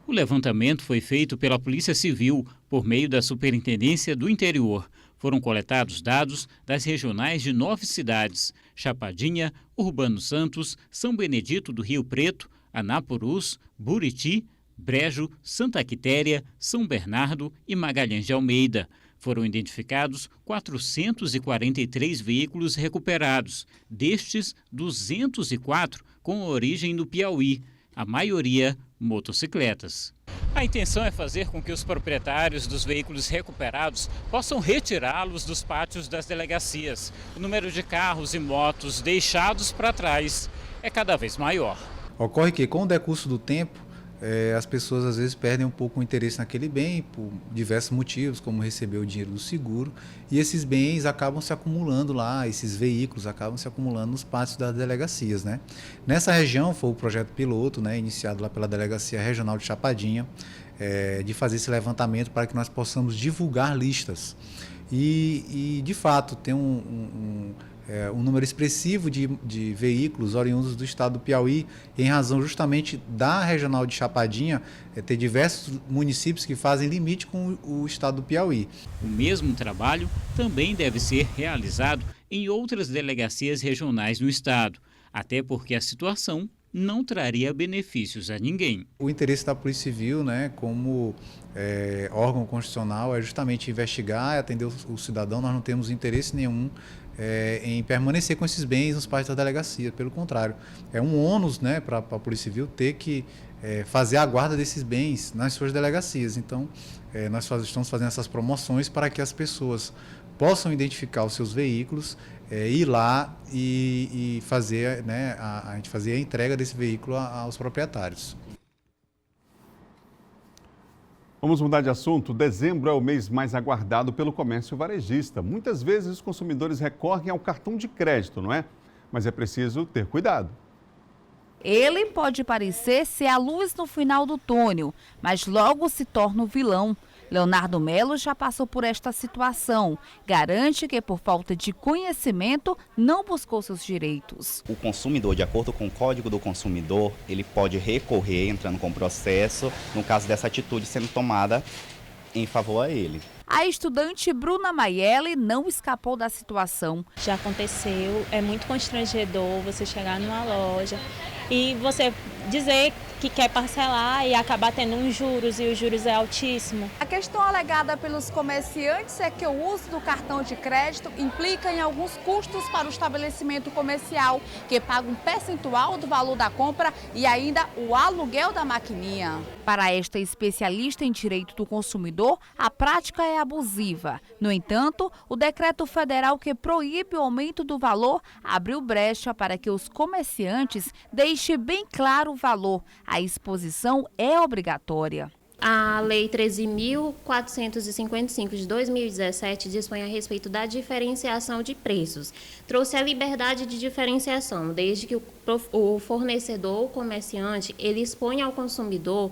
O levantamento foi feito pela Polícia Civil por meio da Superintendência do Interior. Foram coletados dados das regionais de 9 cidades: Chapadinha, Urbano Santos, São Benedito do Rio Preto, Anápolis, Buriti, Brejo, Santa Quitéria, São Bernardo e Magalhães de Almeida. Foram identificados 443 veículos recuperados, destes 204 com origem no Piauí, a maioria motocicletas. A intenção é fazer com que os proprietários dos veículos recuperados possam retirá-los dos pátios das delegacias. O número de carros e motos deixados para trás é cada vez maior. Ocorre que, com o decurso do tempo, as pessoas às vezes perdem um pouco o interesse naquele bem, por diversos motivos, como receber o dinheiro do seguro, e esses bens acabam se acumulando lá, esses veículos acabam se acumulando nos pátios das delegacias, né? Nessa região foi o projeto piloto, né, iniciado lá pela Delegacia Regional de Chapadinha, de fazer esse levantamento para que nós possamos divulgar listas. E de fato, tem um número expressivo de veículos oriundos do estado do Piauí, em razão justamente da regional de Chapadinha ter diversos municípios que fazem limite com o estado do Piauí. O mesmo trabalho também deve ser realizado em outras delegacias regionais no estado, até porque a situação não traria benefícios a ninguém. O interesse da Polícia Civil, né, como órgão constitucional, é justamente investigar e atender o cidadão. Nós não temos interesse nenhum em permanecer com esses bens nos pátios da delegacia. Pelo contrário, é um ônus, né, para a Polícia Civil ter que fazer a guarda desses bens nas suas delegacias. Então, nós estamos fazendo essas promoções para que as pessoas possam identificar os seus veículos, ir lá e fazer, né, a gente fazer a entrega desse veículo aos proprietários. Vamos mudar de assunto. Dezembro é o mês mais aguardado pelo comércio varejista. Muitas vezes os consumidores recorrem ao cartão de crédito, não é? Mas é preciso ter cuidado. Ele pode parecer ser a luz no final do túnel, mas logo se torna o vilão. Leonardo Melo já passou por esta situação. Garante que, por falta de conhecimento, não buscou seus direitos. O consumidor, de acordo com o Código do Consumidor, ele pode recorrer, entrando com processo, no caso dessa atitude sendo tomada em favor a ele. A estudante Bruna Maiele não escapou da situação. Já aconteceu, é muito constrangedor você chegar numa loja e você dizer que quer parcelar e acabar tendo uns juros, e os juros é altíssimo. A questão alegada pelos comerciantes é que o uso do cartão de crédito implica em alguns custos para o estabelecimento comercial, que paga um percentual do valor da compra e ainda o aluguel da maquininha. Para esta especialista em direito do consumidor, a prática é abusiva. No entanto, o decreto federal que proíbe o aumento do valor abriu brecha para que os comerciantes deixem bem claro o valor. A exposição é obrigatória. A Lei 13.455 de 2017 dispõe a respeito da diferenciação de preços. Trouxe a liberdade de diferenciação, desde que o fornecedor, o comerciante, ele expõe ao consumidor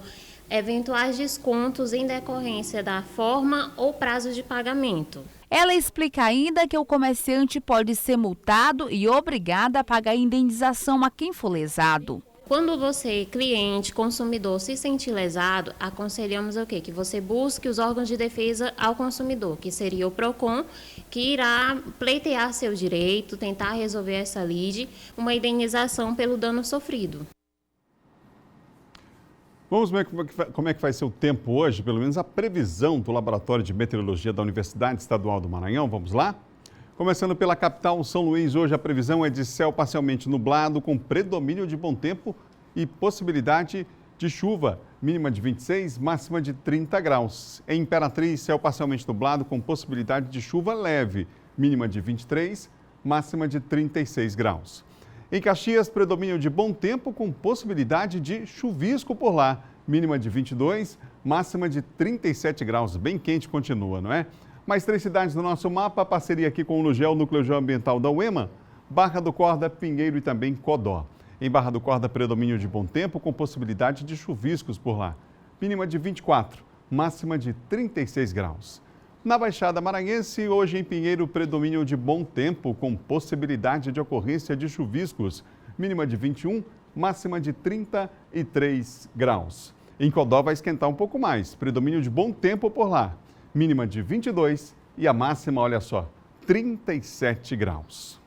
eventuais descontos em decorrência da forma ou prazo de pagamento. Ela explica ainda que o comerciante pode ser multado e obrigado a pagar indenização a quem for lesado. Quando você, cliente, consumidor, se sentir lesado, aconselhamos o quê? Que você busque os órgãos de defesa ao consumidor, que seria o PROCON, que irá pleitear seu direito, tentar resolver essa lide, uma indenização pelo dano sofrido. Vamos ver como é que vai ser o tempo hoje, pelo menos a previsão do Laboratório de Meteorologia da Universidade Estadual do Maranhão. Vamos lá? Começando pela capital, São Luís, hoje a previsão é de céu parcialmente nublado, com predomínio de bom tempo e possibilidade de chuva, mínima de 26, máxima de 30 graus. Em Imperatriz, céu parcialmente nublado, com possibilidade de chuva leve, mínima de 23, máxima de 36 graus. Em Caxias, predomínio de bom tempo, com possibilidade de chuvisco por lá, mínima de 22, máxima de 37 graus. Bem quente continua, não é? Mais 3 cidades do nosso mapa, parceria aqui com o NUGEL, Núcleo Geoambiental da UEMA, Barra do Corda, Pinheiro e também Codó. Em Barra do Corda, predomínio de bom tempo, com possibilidade de chuviscos por lá. Mínima de 24, máxima de 36 graus. Na Baixada Maranhense, hoje em Pinheiro, predomínio de bom tempo, com possibilidade de ocorrência de chuviscos. Mínima de 21, máxima de 33 graus. Em Codó vai esquentar um pouco mais, predomínio de bom tempo por lá. Mínima de 22 e a máxima, olha só, 37 graus.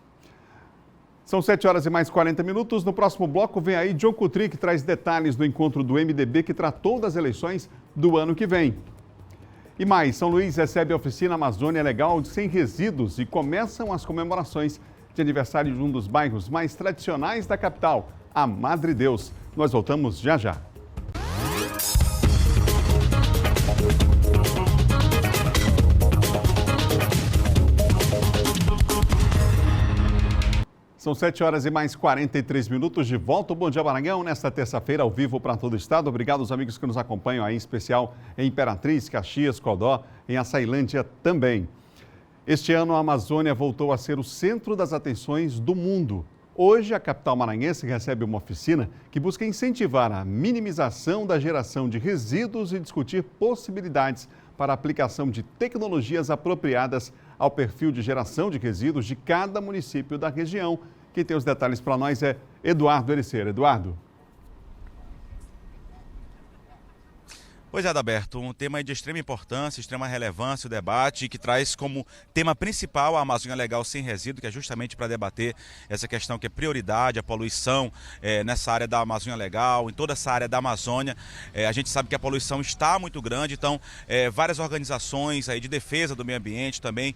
São 7 horas e mais 40 minutos. No próximo bloco vem aí John Coutry, que traz detalhes do encontro do MDB que tratou das eleições do ano que vem. E mais, São Luís recebe a oficina Amazônia Legal sem resíduos e começam as comemorações de aniversário de um dos bairros mais tradicionais da capital, a Madre Deus. Nós voltamos já já. São 7 horas e mais 43 minutos, de volta ao Bom Dia Maranhão, nesta terça-feira, ao vivo para todo o estado. Obrigado aos amigos que nos acompanham aí, em especial em Imperatriz, Caxias, Codó, em Açailândia também. Este ano, a Amazônia voltou a ser o centro das atenções do mundo. Hoje, a capital maranhense recebe uma oficina que busca incentivar a minimização da geração de resíduos e discutir possibilidades para a aplicação de tecnologias apropriadas ao perfil de geração de resíduos de cada município da região. Quem tem os detalhes para nós é Eduardo Ericeira. Eduardo. Pois é, Adalberto, um tema de extrema importância, extrema relevância, o debate, que traz como tema principal a Amazônia Legal sem resíduo, que é justamente para debater essa questão que é prioridade, a poluição nessa área da Amazônia Legal, em toda essa área da Amazônia. A gente sabe que a poluição está muito grande, então várias organizações aí de defesa do meio ambiente, também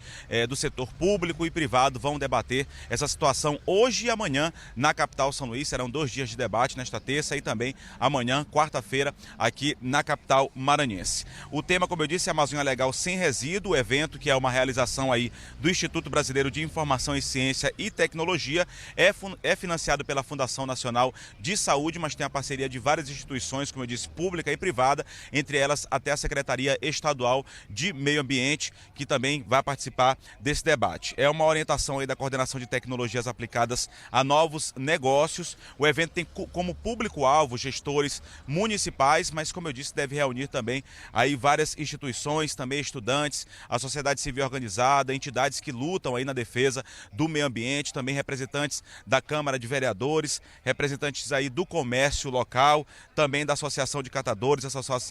do setor público e privado, vão debater essa situação hoje e amanhã na capital São Luís. Serão 2 dias de debate, nesta terça e também amanhã, quarta-feira, aqui na capital maranhense. O tema, como eu disse, é Amazônia Legal sem resíduo, o evento que é uma realização aí do Instituto Brasileiro de Informação e Ciência e Tecnologia, é financiado pela Fundação Nacional de Saúde, mas tem a parceria de várias instituições, como eu disse, pública e privada, entre elas até a Secretaria Estadual de Meio Ambiente, que também vai participar desse debate. É uma orientação aí da Coordenação de Tecnologias aplicadas a novos negócios. O evento tem como público-alvo gestores municipais, mas, como eu disse, deve reunir reunir também aí várias instituições, também estudantes, a sociedade civil organizada, entidades que lutam aí na defesa do meio ambiente, também representantes da Câmara de Vereadores, representantes aí do comércio local, também da Associação de Catadores,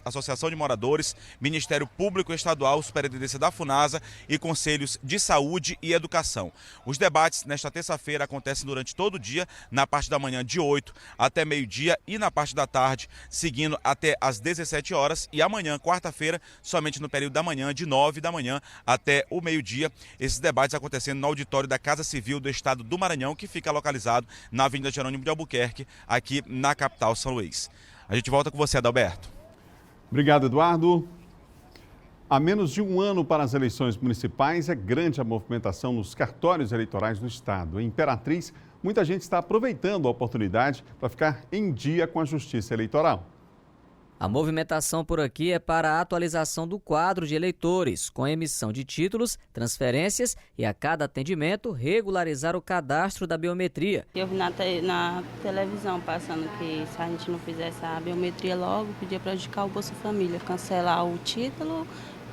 Associação de Moradores, Ministério Público Estadual, Superintendência da FUNASA e Conselhos de Saúde e Educação. Os debates nesta terça-feira acontecem durante todo o dia, na parte da manhã de 8 até meio-dia e na parte da tarde, seguindo até às 17 horas e amanhã, quarta-feira, somente no período da manhã, de 9 da manhã até o meio-dia, esses debates acontecendo no auditório da Casa Civil do Estado do Maranhão, que fica localizado na Avenida Jerônimo de Albuquerque, aqui na capital São Luís. A gente volta com você, Adalberto. Obrigado, Eduardo. Há menos de um ano para as eleições municipais, é grande a movimentação nos cartórios eleitorais do estado. Em Imperatriz, muita gente está aproveitando a oportunidade para ficar em dia com a Justiça Eleitoral. A movimentação por aqui é para a atualização do quadro de eleitores, com emissão de títulos, transferências e, a cada atendimento, regularizar o cadastro da biometria. Eu vi na televisão passando que se a gente não fizesse a biometria logo, podia prejudicar o Bolsa Família, cancelar o título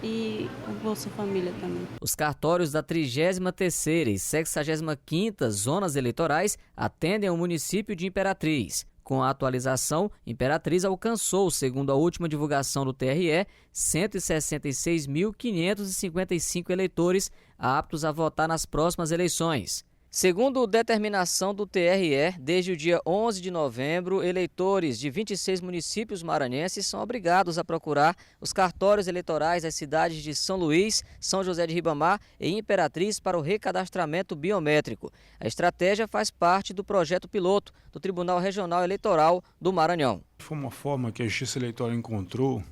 e o Bolsa Família também. Os cartórios da 33ª e 65ª zonas eleitorais atendem ao município de Imperatriz. Com a atualização, Imperatriz alcançou, segundo a última divulgação do TRE, 166.555 eleitores aptos a votar nas próximas eleições. Segundo determinação do TRE, desde o dia 11 de novembro, eleitores de 26 municípios maranhenses são obrigados a procurar os cartórios eleitorais das cidades de São Luís, São José de Ribamar e Imperatriz para o recadastramento biométrico. A estratégia faz parte do projeto piloto do Tribunal Regional Eleitoral do Maranhão. Foi uma forma que a Justiça Eleitoral encontrou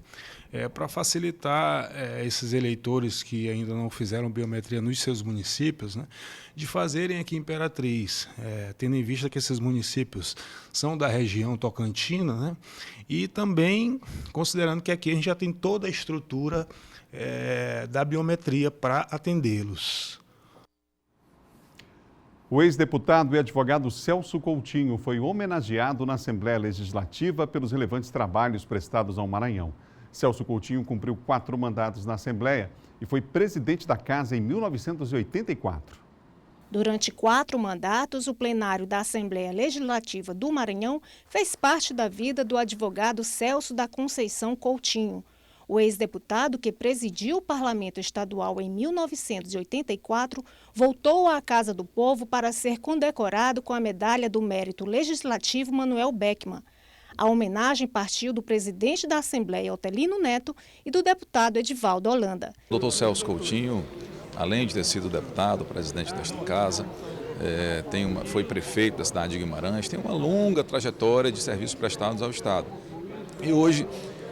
para facilitar esses eleitores que ainda não fizeram biometria nos seus municípios, né, de fazerem aqui em Imperatriz, tendo em vista que esses municípios são da região tocantina, né, e também considerando que aqui a gente já tem toda a estrutura da biometria para atendê-los. O ex-deputado e advogado Celso Coutinho foi homenageado na Assembleia Legislativa pelos relevantes trabalhos prestados ao Maranhão. Celso Coutinho cumpriu 4 mandatos na Assembleia e foi presidente da Casa em 1984. Durante 4 mandatos, o plenário da Assembleia Legislativa do Maranhão fez parte da vida do advogado Celso da Conceição Coutinho. O ex-deputado, que presidiu o Parlamento Estadual em 1984, voltou à Casa do Povo para ser condecorado com a Medalha do Mérito Legislativo Manuel Beckmann. A homenagem partiu do presidente da Assembleia, Otelino Neto, e do deputado Edivaldo Holanda. O doutor Celso Coutinho, além de ter sido deputado, presidente desta casa, foi prefeito da cidade de Guimarães, tem uma longa trajetória de serviços prestados ao Estado. E hoje,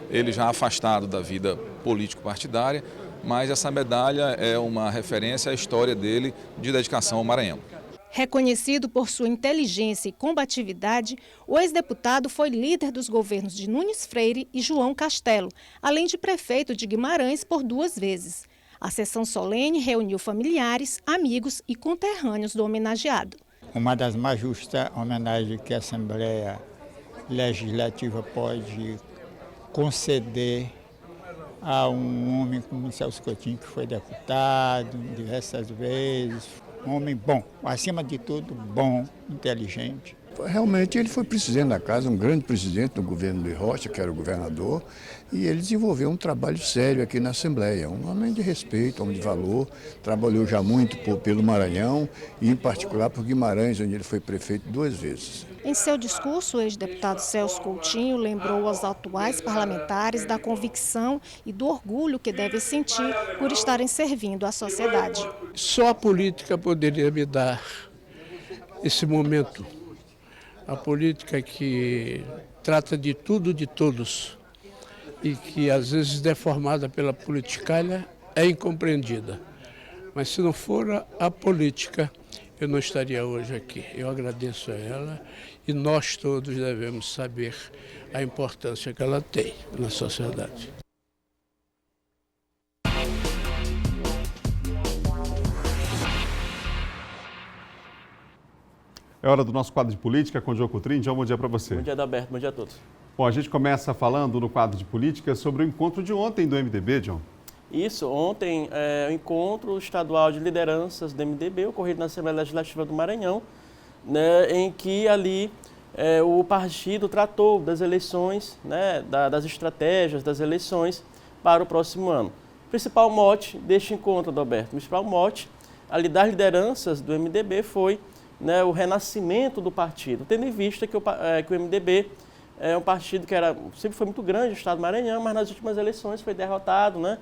ele já afastado da vida político-partidária, mas essa medalha é uma referência à história dele de dedicação ao Maranhão. Reconhecido por sua inteligência e combatividade, o ex-deputado foi líder dos governos de Nunes Freire e João Castelo, além de prefeito de Guimarães por 2 vezes. A sessão solene reuniu familiares, amigos e conterrâneos do homenageado. Uma das mais justas homenagens que a Assembleia Legislativa pode conceder a um homem como Celso Coutinho, que foi deputado diversas vezes. Um homem bom, acima de tudo, bom, inteligente. Realmente ele foi presidente da casa, um grande presidente do governo Luiz Rocha, que era o governador, e ele desenvolveu um trabalho sério aqui na Assembleia. Um homem de respeito, um homem de valor, trabalhou já muito pelo Maranhão e em particular por Guimarães, onde ele foi prefeito 2 vezes. Em seu discurso, o ex-deputado Celso Coutinho lembrou aos atuais parlamentares da convicção e do orgulho que devem sentir por estarem servindo à sociedade. Só a política poderia me dar esse momento. A política que trata de tudo, de todos, e que às vezes deformada pela politicalha é incompreendida. Mas se não for a política, eu não estaria hoje aqui. Eu agradeço a ela e nós todos devemos saber a importância que ela tem na sociedade. É hora do nosso quadro de política com o João Coutrin. João, bom dia para você. Bom dia, Adalberto. Bom dia a todos. Bom, a gente começa falando no quadro de política sobre o encontro de ontem do MDB, João. Isso, ontem o encontro estadual de lideranças do MDB ocorrido na Assembleia Legislativa do Maranhão, né, em que ali o partido tratou das eleições, né, das estratégias das eleições para o próximo ano. O principal mote deste encontro, Adalberto, o principal mote ali das lideranças do MDB foi, né, o renascimento do partido, tendo em vista que o MDB é um partido que sempre foi muito grande no estado do Maranhão, mas nas últimas eleições foi derrotado, né?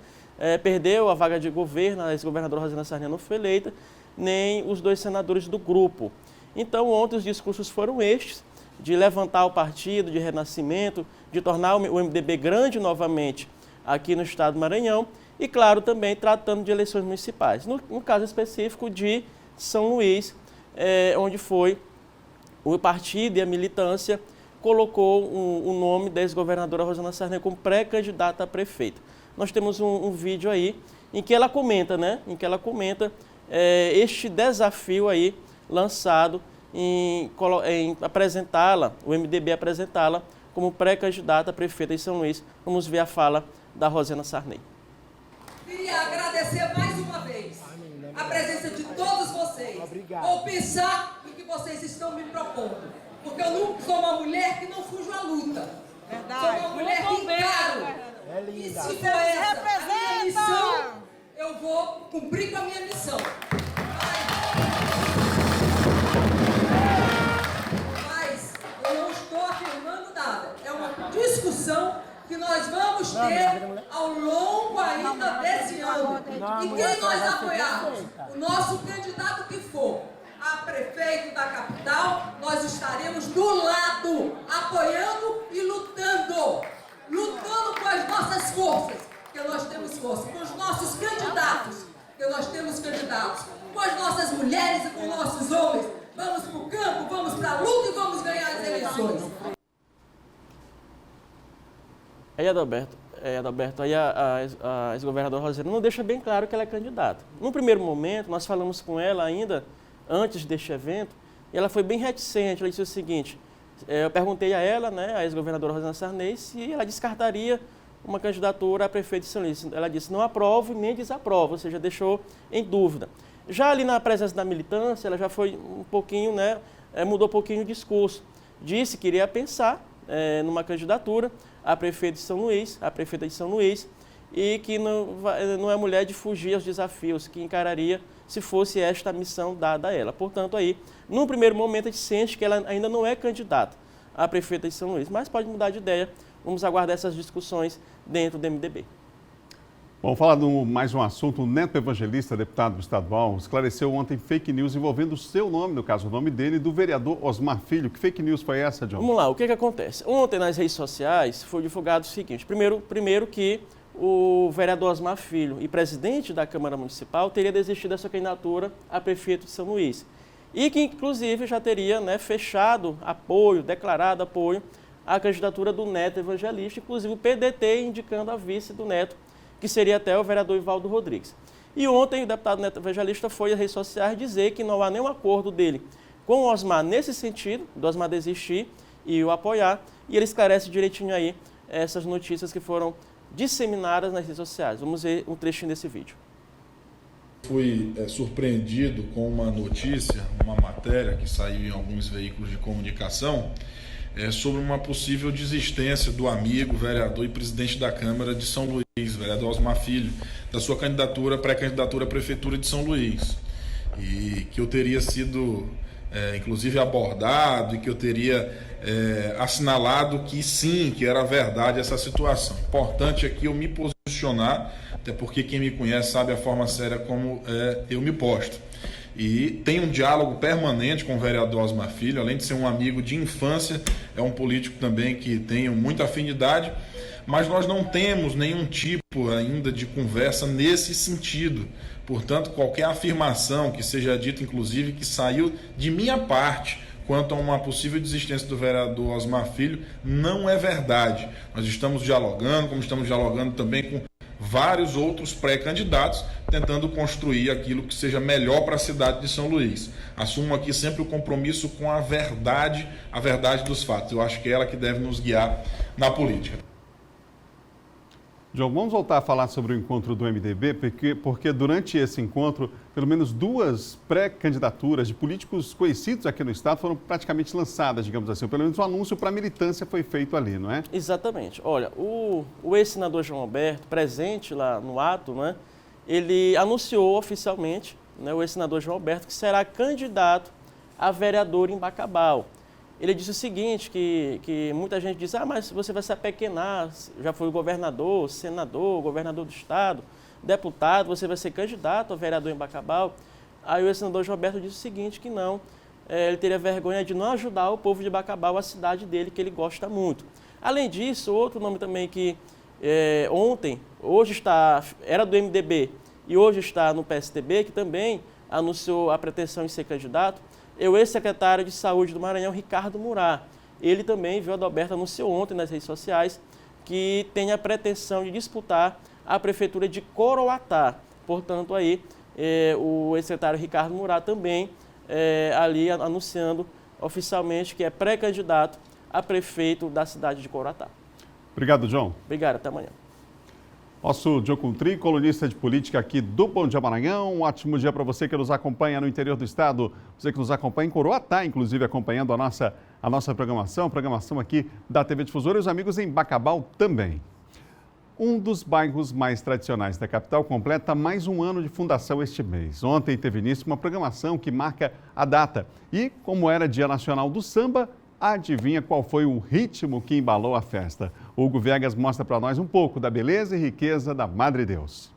Perdeu a vaga de governo, a ex-governadora Rosana Sarney não foi eleita, nem os 2 senadores do grupo. Então, ontem os discursos foram estes, de levantar o partido, de renascimento, de tornar o MDB grande novamente aqui no estado do Maranhão e, claro, também tratando de eleições municipais. No caso específico de São Luís, onde foi o partido e a militância colocou o nome da ex-governadora Rosana Sarney como pré-candidata a prefeita. Nós temos um vídeo aí em que ela comenta, né? Em que ela comenta este desafio aí lançado em apresentá-la, o MDB apresentá-la como pré-candidata a prefeita de São Luís. Vamos ver a fala da Rosana Sarney. Queria agradecer mais uma vez a presença de todos vocês. Ou pensar no que vocês estão me propondo. Porque eu não sou uma mulher que não fujo à luta. Verdade. Sou uma mulher que encaro. E se for essa a minha missão, eu vou cumprir com a minha missão. Mas eu não estou afirmando nada. É uma discussão que nós vamos ter ao longo ainda desse ano. E quem nós apoiarmos? O nosso candidato que for a prefeito da capital, nós estaremos do lado, apoiando e lutando com as nossas forças, porque nós temos força, com os nossos candidatos, porque nós temos candidatos, com as nossas mulheres e com nossos homens. Vamos para o campo, vamos para a luta e vamos ganhar as eleições. Aí, Adalberto, aí a ex-governadora Rosana não deixa bem claro que ela é candidata. No primeiro momento, nós falamos com ela ainda, antes deste evento, e ela foi bem reticente. Ela disse o seguinte, eu perguntei a ela, né, a ex-governadora Rosana Sarney, se ela descartaria uma candidatura a prefeito de São Luís. Ela disse, não aprovo nem desaprovo, ou seja, deixou em dúvida. Já ali na presença da militância, ela já foi um pouquinho, né, mudou um pouquinho o discurso. Disse que iria pensar numa candidatura a prefeito de São Luís, a prefeita de São Luís, e que não é mulher de fugir aos desafios, que encararia se fosse esta a missão dada a ela. Portanto, aí, num primeiro momento, a gente sente que ela ainda não é candidata a prefeita de São Luís, mas pode mudar de ideia. Vamos aguardar essas discussões dentro do MDB. Vamos falar de mais um assunto. O Neto Evangelista, deputado estadual, esclareceu ontem fake news envolvendo o seu nome, no caso, o nome dele, do vereador Osmar Filho. Que fake news foi essa, John? Vamos lá, o que acontece? Ontem, nas redes sociais, foi divulgado o seguinte. Primeiro que o vereador Osmar Filho e presidente da Câmara Municipal teria desistido da sua candidatura a prefeito de São Luís. E que, inclusive, já teria, né, fechado apoio, declarado apoio à candidatura do Neto Evangelista, inclusive o PDT indicando a vice do Neto, que seria até o vereador Ivaldo Rodrigues. E ontem o deputado Neto Evangelista foi às redes sociais dizer que não há nenhum acordo dele com o Osmar nesse sentido, do Osmar desistir e o apoiar, e ele esclarece direitinho aí essas notícias que foram disseminadas nas redes sociais. Vamos ver um trechinho desse vídeo. Fui surpreendido com uma notícia, uma matéria que saiu em alguns veículos de comunicação sobre uma possível desistência do amigo, vereador e presidente da Câmara de São Luís, vereador Osmar Filho, da sua candidatura, pré-candidatura à Prefeitura de São Luís. E que eu teria sido, inclusive, abordado e que eu teria assinalado que sim, que era verdade essa situação. Importante aqui eu me posicionar, até porque quem me conhece sabe a forma séria como eu me posto. E tem um diálogo permanente com o vereador Osmar Filho, além de ser um amigo de infância, é um político também que tenho muita afinidade, mas nós não temos nenhum tipo ainda de conversa nesse sentido. Portanto, qualquer afirmação que seja dita, inclusive, que saiu de minha parte quanto a uma possível desistência do vereador Osmar Filho, não é verdade. Nós estamos dialogando, como estamos dialogando também com vários outros pré-candidatos tentando construir aquilo que seja melhor para a cidade de São Luís. Assumo aqui sempre o compromisso com a verdade dos fatos. Eu acho que é ela que deve nos guiar na política. João, vamos voltar a falar sobre o encontro do MDB, porque durante esse encontro, pelo menos 2 pré-candidaturas de políticos conhecidos aqui no estado foram praticamente lançadas, digamos assim. Pelo menos um anúncio para a militância foi feito ali, não é? Exatamente. Olha, o ex-senador João Alberto, presente lá no ato, né, ele anunciou oficialmente, né, o ex-senador João Alberto, que será candidato a vereador em Bacabal. Ele disse o seguinte, que muita gente diz, mas você vai se apequenar, já foi governador, senador, governador do estado, deputado, você vai ser candidato a vereador em Bacabal. Aí o ex-senador João Alberto disse o seguinte, que não, ele teria vergonha de não ajudar o povo de Bacabal, a cidade dele, que ele gosta muito. Além disso, outro nome também que hoje era do MDB e hoje está no PSDB, que também anunciou a pretensão de ser candidato, é o ex-secretário de Saúde do Maranhão, Ricardo Murá. Ele também, viu, Adalberto anunciou ontem nas redes sociais que tem a pretensão de disputar a prefeitura de Coroatá. Portanto, aí o ex-secretário Ricardo Murá também ali anunciando oficialmente que é pré-candidato a prefeito da cidade de Coroatá. Obrigado, João. Obrigado, até amanhã. Nosso João Contri, colunista de política aqui do Bom Dia Maranhão. Um ótimo dia para você que nos acompanha no interior do estado, você que nos acompanha em Coroatá, inclusive acompanhando a nossa programação aqui da TV Difusora e os amigos em Bacabal também. Um dos bairros mais tradicionais da capital completa mais um ano de fundação este mês. Ontem teve início uma programação que marca a data. E, como era Dia Nacional do Samba, adivinha qual foi o ritmo que embalou a festa? Hugo Viegas mostra para nós um pouco da beleza e riqueza da Madre Deus.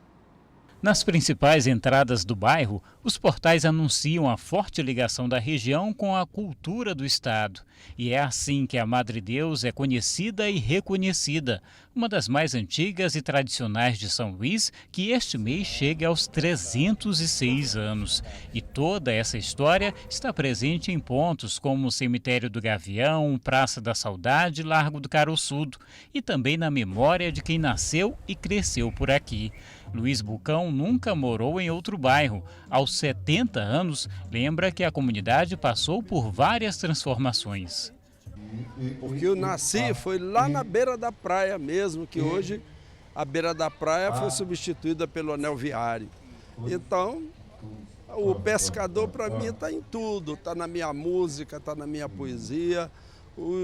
Nas principais entradas do bairro, os portais anunciam a forte ligação da região com a cultura do estado. E é assim que a Madre Deus é conhecida e reconhecida, uma das mais antigas e tradicionais de São Luís, que este mês chega aos 306 anos. E toda essa história está presente em pontos como o Cemitério do Gavião, Praça da Saudade e Largo do Caroçudo, e também na memória de quem nasceu e cresceu por aqui. Luiz Bucão nunca morou em outro bairro. Aos 70 anos, lembra que a comunidade passou por várias transformações. Porque eu nasci, foi lá na beira da praia mesmo, que hoje a beira da praia foi substituída pelo anel viário. Então, o pescador para mim está em tudo, está na minha música, está na minha poesia.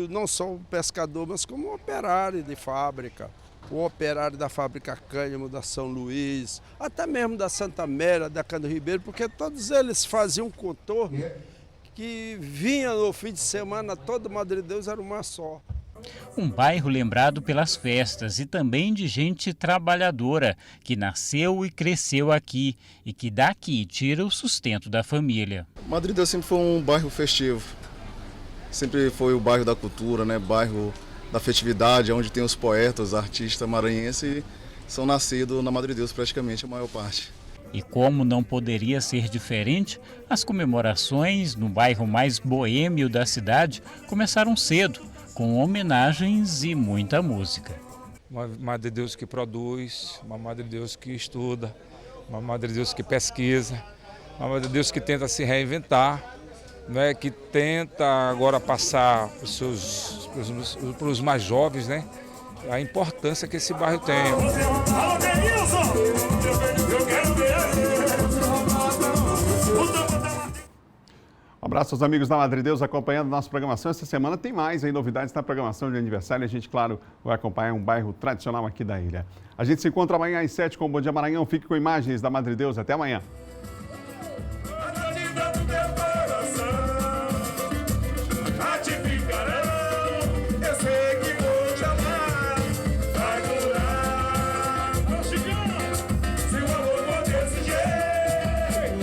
Não só o pescador, mas como o operário de fábrica. O operário da fábrica Cânhamo, da São Luís, até mesmo da Santa Amélia, da Cano Ribeiro, porque todos eles faziam um contorno que vinha no fim de semana, toda Madre Deus era uma só. Um bairro lembrado pelas festas e também de gente trabalhadora, que nasceu e cresceu aqui e que daqui tira o sustento da família. Madre Deus sempre foi um bairro festivo, sempre foi o bairro da cultura, né? Bairro da festividade, onde tem os poetas, artistas maranhenses, são nascidos na Madre Deus praticamente a maior parte. E como não poderia ser diferente, as comemorações no bairro mais boêmio da cidade começaram cedo, com homenagens e muita música. Uma Madre Deus que produz, uma Madre Deus que estuda, uma Madre Deus que pesquisa, uma Madre Deus que tenta se reinventar, né, que tenta agora passar para os mais jovens, né, a importância que esse bairro tem. Um abraço aos amigos da Madre Deus acompanhando a nossa programação. Essa semana tem mais novidades na programação de aniversário. A gente, claro, vai acompanhar um bairro tradicional aqui da ilha. A gente se encontra amanhã às 7 com o Bom Dia Maranhão. Fique com imagens da Madre Deus. Até amanhã.